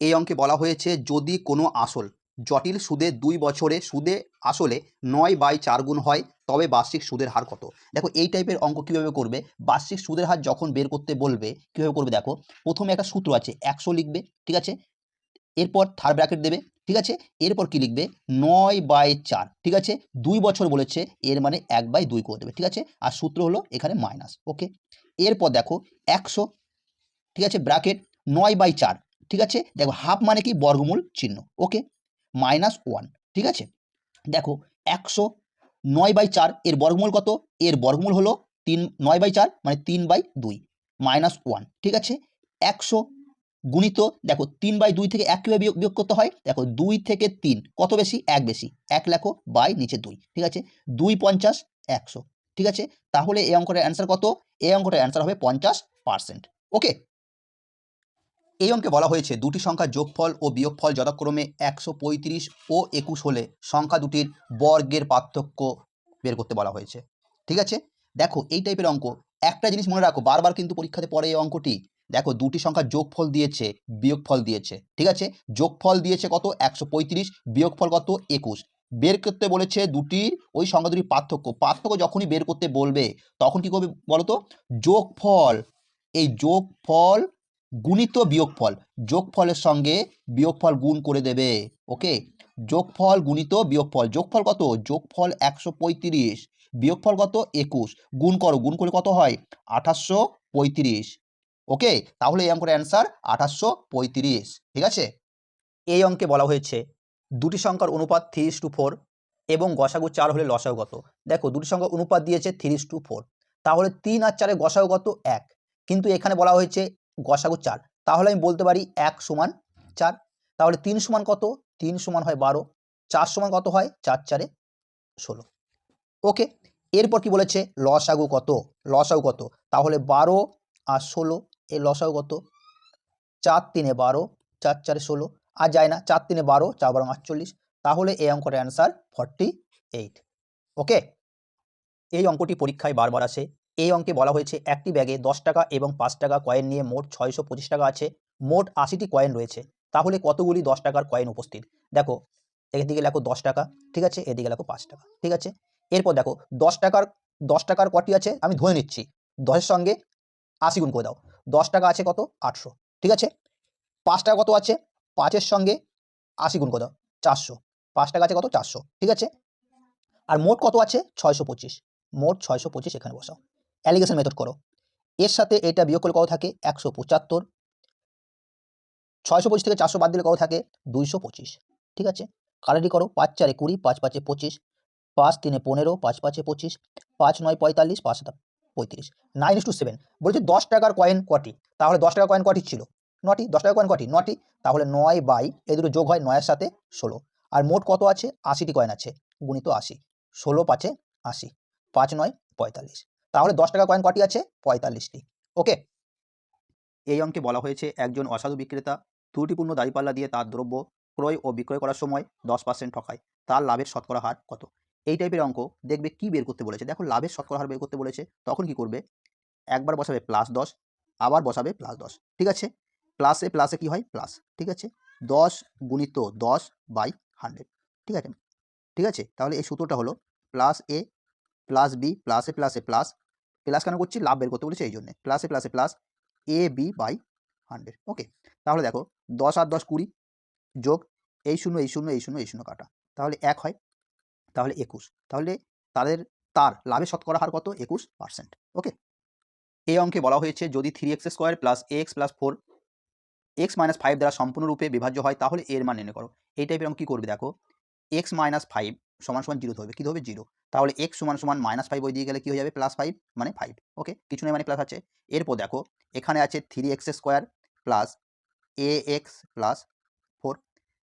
এই অঙ্কে বলা হয়েছে যদি কোনো আসল জটিল সুদে 2 বছরে সুদে আসলে 9/4 গুণ হয় তবে বার্ষিক সুদের হার কত। দেখো এই টাইপের অঙ্ক কীভাবে করবে, বার্ষিক সুদের হার যখন বের করতে বলবে কীভাবে করবে, দেখো প্রথমে একটা সূত্র আছে 100 লিখবে, ঠিক আছে, এরপর থার্ড ব্র্যাকেট দেবে, ঠিক আছে, এরপর কি লিখবে 9/4, ঠিক আছে, 2 বছর বলেছে এর মানে 1/2 করে দেবে, ঠিক আছে, আর সূত্র হলো এখানে মাইনাস। ওকে, এরপর দেখো 100, ঠিক আছে, ব্র্যাকেট 9/4, ঠিক আছে, দেখো হাফ মানে কি বর্গমূল চিহ্ন, ওকে, -1, ঠিক আছে, দেখো 100 9/4 এর বর্গমূল কত, এর বর্গমূল হলো 3, 9/4 মানে 3/2 -1, ঠিক আছে, 100 গুণিত দেখো 3/2 থেকে 1 কিভাবে বিয়োগ করতে হয়, দেখো 2 থেকে 3 কত বেশি, 1 বেশি, 1 লেখো বাই নিচে 2, ঠিক আছে, 2 50 100, ঠিক আছে, তাহলে এই অঙ্কটার অ্যান্সার কত, এই অঙ্কটার অ্যান্সার হবে 50%। ওকে, এই অঙ্কে বলা হয়েছে দুটি সংখ্যার যোগফল ও বিয়োগফল যথাক্রমে 135 ও 21 হলে সংখ্যা দুটির বর্গের পার্থক্য বের করতে বলা হয়েছে, ঠিক আছে। দেখো এই টাইপের অঙ্ক একটা জিনিস মনে রাখো, বারবার কিন্তু পরীক্ষাতে পড়ে এই অঙ্কটি, দেখো দুটি সংখ্যার যোগফল দিয়েছে বিয়োগফল দিয়েছে, ঠিক আছে, যোগফল দিয়েছে কত 135, বিয়োগফল কত 21, বের করতে বলেছে দুটির ওই সংখ্যা দুটির পার্থক্য যখনই বের করতে বলবে তখন কি করবে বলো তো, যোগফল, এই যোগফল গুণিত বিয়োগফল, যোগফলের সঙ্গে বিয়োগফল গুণ করে দেবে, ওকে, যোগফল গুণিত বিয়োগফল, যোগফল কত, যোগফল 135, বিয়োগফল কত 21, গুণ করো, গুণ করে কত হয় 2835, ওকে, তাহলে এই অঙ্কের অ্যান্সার 2835, ঠিক আছে। এই অঙ্কে বলা হয়েছে দুটি সংখ্যার অনুপাত 3:4 এবং গসাগু 4 হলে লসাগু কত। দেখো দুটি সংখ্যার অনুপাত দিয়েছে 3:4, তাহলে 3 আর 4 গসাগু কত 1, কিন্তু এখানে বলা হয়েছে গসাগু 4, তাহলে আমি বলতে পারি 1 সমান 4, তাহলে 3 সমান কত, 3 সমান হয় 12, 4 সমান কত হয় 4 4 16, ওকে, এরপর কি বলেছে লসাগু কত, লসাগু কত, তাহলে 12 আর 16 এর লসাগু কত, 4 3 12, 4 4 16, আর যায় না, 4 3 12, 4 12 48, তাহলে এই অঙ্কটার অ্যান্সার 48। ওকে, এই অঙ্কটি পরীক্ষায় বারবার আসে। এই অঙ্কে বলা হয়েছে একটি ব্যাগে 10 টাকা এবং 5 টাকা কয়েন নিয়ে মোট 625 টাকা আছে, মোট 80টি কয়েন রয়েছে, তাহলে কতগুলি 10 টাকার কয়েন উপস্থিত। দেখো এদিকে লেখো 10 টাকা, ঠিক আছে, এদিকে লেখো 5 টাকা, ঠিক আছে, এরপর দেখো 10 টাকার কটি আছে আমি ধরে নিচ্ছি, 10-এর সঙ্গে 80 গুণ করে দাও, 10 টাকা আছে কত 800, ঠিক আছে, 5 টাকা কত আছে, 5-এর সঙ্গে 80 গুণ করে দাও 400, 5 টাকা আছে কত 400, ঠিক আছে, আর মোট কত আছে 625, মোট 625 এখানে বসাও, অ্যালিগেশন মেথড করো, এর সাথে এটা বিয়োগ করলে কত থাকে 175, 625 থেকে 400 বাদ দিলে কত থাকে 225, ঠিক আছে, কাটাটি করো, 5 4 20, 5 5 25, 5 3 15, 5 5 25, 5 9 45, 5 7 35, 9:7 বলছে 10 টাকার কয়েন কটি, তাহলে 10 টাকার কয়েন কটি ছিল 9টি, 10 টাকার কয়েন কটি 9টি, তাহলে 9 বাই এই দুটো যোগ হয় 9 এর সাথে 16, আর মোট কত আছে 80টি কয়েন আছে, গুণিত 80, 16 5 80, 5 9 45, তাহলে 10 টাকার কয়েন কটি আছে 45টি। ওকে, এই অঙ্কে বলা হয়েছে একজন অসাধু বিক্রেতা ত্রুটিপূর্ণ দাঁড়িপাল্লা দিয়ে তার দ্রব্য ক্রয় ও বিক্রয় করার সময় 10% ঠকায়, তার লাভের শতকরা হার কত। এই টাইপের অঙ্ক দেখবে কি বের করতে বলেছে, দেখো লাভের শতকরা হার বের করতে বলেছে, তখন কি করবে একবার বসাবে +10, আবার বসাবে +10, ঠিক আছে, প্লাসে প্লাসে কি হয় প্লাস, ঠিক আছে, 10 গুণিত 10/100, ঠিক আছে, ঠিক আছে, তাহলে এই সূত্রটা হলো +a +b প্লাসে প্লাসে প্লাস, প্লাস কেন করছি লাভ বের করতে বলেছে এই জন্য, প্লাসে প্লাসে প্লাস ab/100। ওকে, তাহলে দেখো 10 আর 10 20, যোগ এই 0 এই 0 এই 0 এই 0 কাটা, তাহলে 1 হয়, তাহলে 21, তাহলে তার লাভের শতকরা হার কত 21%। ওকে, এই অঙ্কে বলা হয়েছে যদি 3x² + ax + 4 x - 5 দ্বারা সম্পূর্ণরূপে বিভাজ্য হয় তাহলে এর মান নির্ণয় করো। এই টাইপের অঙ্ক কী করবে, দেখো x - 5 = 0 ধরবে, কী ধরবে 0, তাহলে x = -5 ওই দিকে গেলে কী হয়ে যাবে +5 মানে 5, ওকে, কিছু নেই মানে প্লাস আছে। এরপর দেখো এখানে আছে 3x² + ax + 4,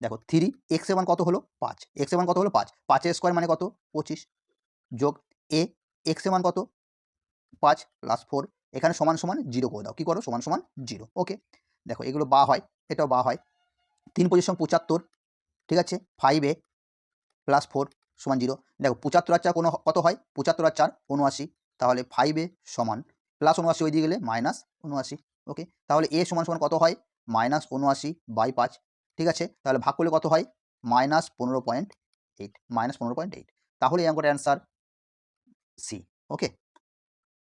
দেখো 3 x এর মান কত হলো 5, x এর মান কত হলো 5, 5 এর স্কোয়ার মানে কত 25, যোগ a x এর মান কত 5 + 4, এখানে সমান সমান 0 করে দাও, কী করো সমান সমান 0। ওকে, দেখো এগুলো বা হয়, এটাও বা হয়, 3 × 75, ঠিক আছে, 5a + 4 = 0, দেখো 75 আর 4 কত হয় 75 আর 4 79, তাহলে 5a সমান +79 ওই দিকে গেলে -79। ওকে, তাহলে a সমান সমান কত হয় -79/5, ঠিক আছে, তাহলে ভাগ করলে কত হয় -15.8, -15.8, তাহলে এই অঙ্কটার অ্যান্সার সি। ওকে।